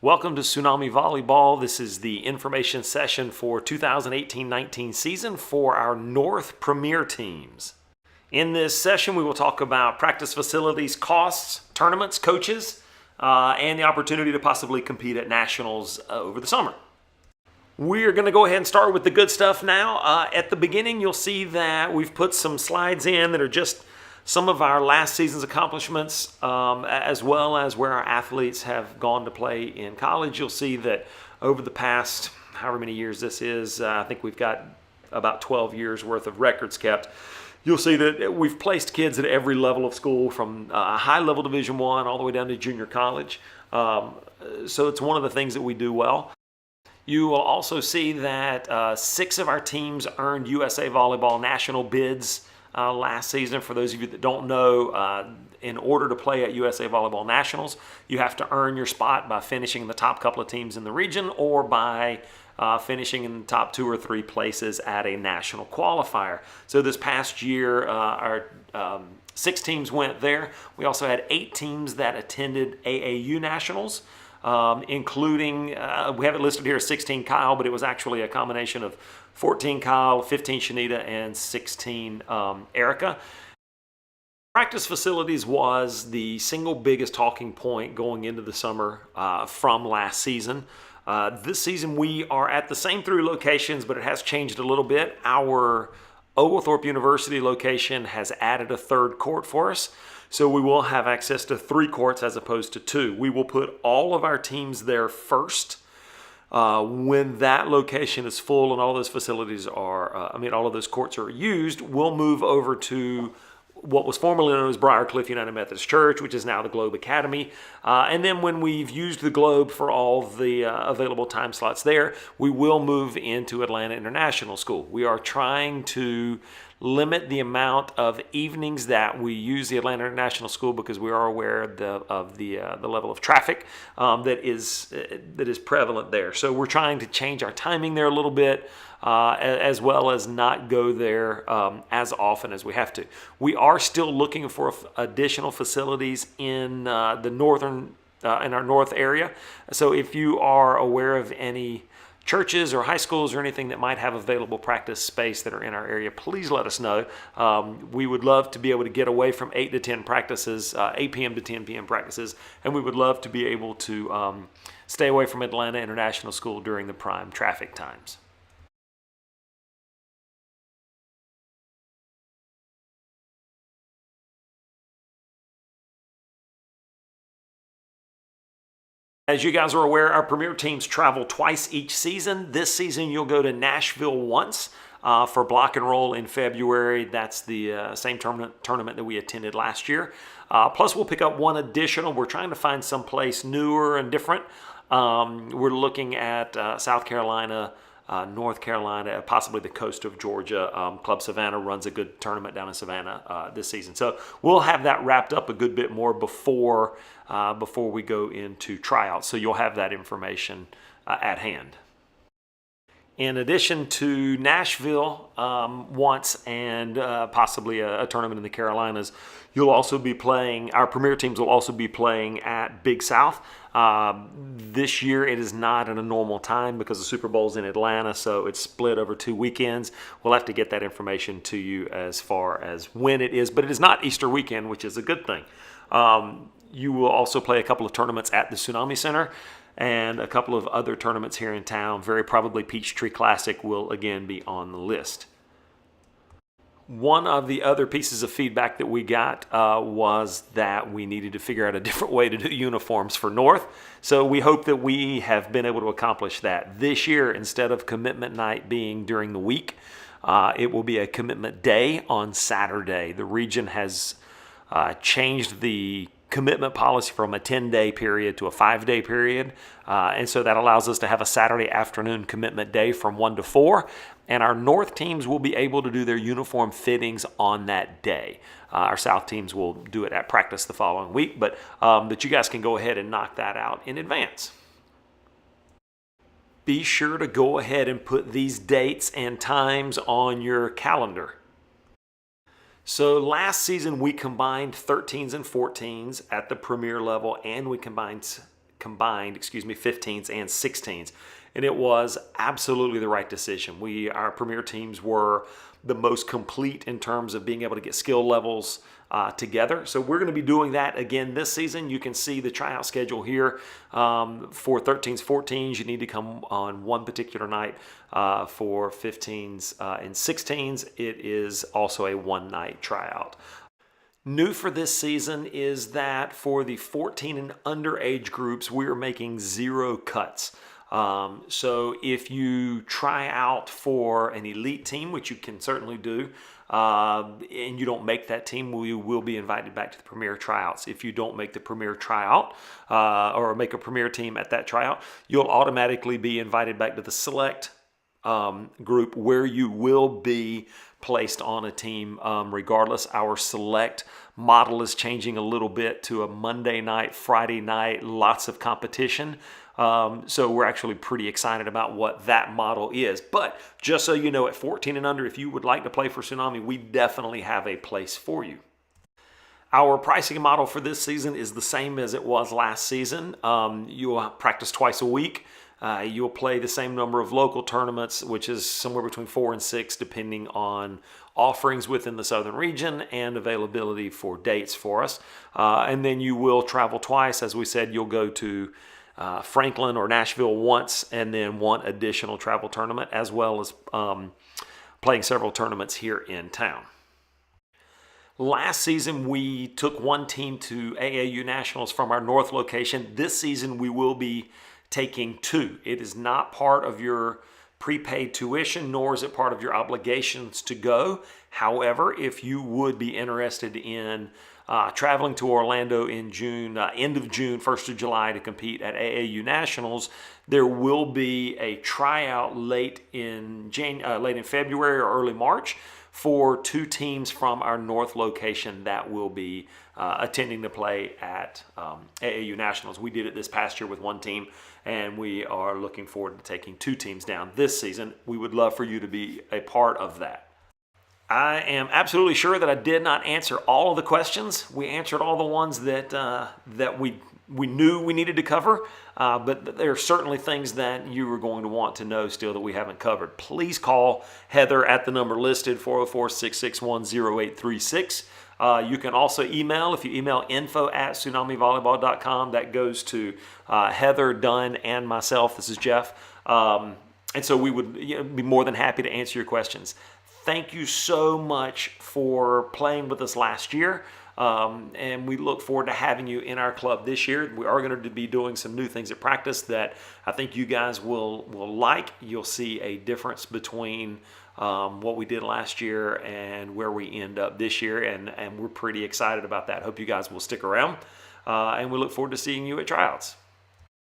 Welcome to Tsunami Volleyball. This is the information session for 2018-19 season for our North Premier teams. In this session, we will talk about practice facilities, costs, tournaments, coaches, and the opportunity to possibly compete at nationals over the summer. We're going to go ahead and start with the good stuff now. At the beginning, you'll see that we've put some slides in that are just some of our last season's accomplishments, as well as where our athletes have gone to play in college. You'll see that over the past, however many years this is, I think we've got about 12 years worth of records kept. You'll see that we've placed kids at every level of school, from high level Division I all the way down to junior college. So it's one of the things that we do well. You will also see that 6 of our teams earned USA Volleyball national bids last season. For those of you that don't know, in order to play at USA Volleyball Nationals, you have to earn your spot by finishing the top couple of teams in the region or by finishing in the top 2 or 3 places at a national qualifier. So this past year, our 6 teams went there. We also had 8 teams that attended AAU Nationals, including, we have it listed here as 16 Kyle, but it was actually a combination of 14 Kyle, 15 Shanita, and 16 Erica. Practice facilities was the single biggest talking point going into the summer from last season. This season we are at the same 3 locations, but it has changed a little bit. Our Oglethorpe University location has added a 3rd court for us, so we will have access to 3 courts as opposed to 2. We will put all of our teams there first. When that location is full and all those facilities are, all of those courts are used, we'll move over to what was formerly known as Briarcliff United Methodist Church, which is now the Globe Academy. And then when we've used the Globe for all the available time slots there, we will move into Atlanta International School. We are trying to limit the amount of evenings that we use the Atlanta International School because we are aware of the level of traffic that is prevalent there. So we're trying to change our timing there a little bit, as well as not go there as often as we have to. We are still looking for additional facilities in the northern in our north area. So if you are aware of any churches or high schools or anything that might have available practice space that are in our area, please let us know. We would love to be able to get away from 8 to 10 practices, 8 p.m. to 10 p.m. practices, and we would love to be able to stay away from Atlanta International School during the prime traffic times. As you guys are aware, our premier teams travel twice each season. This season, you'll go to Nashville once for block and roll in February. That's the same tournament that we attended last year. Plus, we'll pick up one additional. We're trying to find someplace newer and different. We're looking at South Carolina, North Carolina, possibly the coast of Georgia. Club Savannah runs a good tournament down in Savannah this season. So we'll have that wrapped up a good bit more before we go into tryouts. So you'll have that information at hand. In addition to Nashville once and possibly a tournament in the Carolinas, you'll also be playing, our premier teams will also be playing at Big South. This year it is not at a normal time because the Super Bowl's in Atlanta, so it's split over 2 weekends. We'll have to get that information to you as far as when it is, but it is not Easter weekend, which is a good thing. You will also play a couple of tournaments at the Tsunami Center and a couple of other tournaments here in town. Very probably Peachtree Classic will again be on the list. One of the other pieces of feedback that we got was that we needed to figure out a different way to do uniforms for North. So we hope that we have been able to accomplish that. This year, instead of commitment night being during the week, it will be a commitment day on Saturday. The region has changed the commitment policy from a 10-day period to a 5-day period. And so that allows us to have a Saturday afternoon commitment day from 1 to 4. And our North teams will be able to do their uniform fittings on that day. Our South teams will do it at practice the following week, but you guys can go ahead and knock that out in advance. Be sure to go ahead and put these dates and times on your calendar. So last season we combined 13s and 14s at the premier level, and we combined combined, 15s and 16s. And it was absolutely the right decision. Our premier teams were the most complete in terms of being able to get skill levels together. So we're going to be doing that again this season. You can see the tryout schedule here. For 13s, 14s, you need to come on one particular night. For 15s and 16s, it is also a one-night tryout. New for this season is that for the 14 and under age groups, we are making 0 cuts. So if you try out for an elite team, which you can certainly do, and you don't make that team, we will be invited back to the premier tryouts. If you don't make the premier tryout or make a premier team at that tryout, you'll automatically be invited back to the select group, where you will be placed on a team regardless. Our select model is changing a little bit to a Monday night, Friday night, lots of competition. So we're actually pretty excited about what that model is. But just so you know, at 14 and under, if you would like to play for Tsunami, we definitely have a place for you. Our pricing model for this season is the same as it was last season. You'll practice twice a week. You'll play the same number of local tournaments, which is somewhere between 4 and 6, depending on offerings within the southern region and availability for dates for us. And then you will travel twice. As we said, you'll go to Franklin or Nashville once, and then one additional travel tournament, as well as playing several tournaments here in town. Last season, we took one team to AAU Nationals from our North location. This season, we will be taking 2. It is not part of your prepaid tuition, nor is it part of your obligations to go. However, if you would be interested in traveling to Orlando in June, end of June, 1st of July to compete at AAU Nationals, there will be a tryout late in February or early March for 2 teams from our North location that will be attending to play at AAU Nationals. We did it this past year with 1 team, and we are looking forward to taking 2 teams down this season. We would love for you to be a part of that. I am absolutely sure that I did not answer all of the questions. We answered all the ones that we knew we needed to cover, but there are certainly things that you are going to want to know still that we haven't covered. Please call Heather at the number listed, 404-661-0836. You can also email. If you email info@tsunamivolleyball.com, that goes to Heather, Dunn, and myself. This is Jeff. And so we would be more than happy to answer your questions. Thank you so much for playing with us last year. And we look forward to having you in our club this year. We are going to be doing some new things at practice that I think you guys will like. You'll see a difference between what we did last year and where we end up this year, and we're pretty excited about that. Hope you guys will stick around, and we look forward to seeing you at tryouts.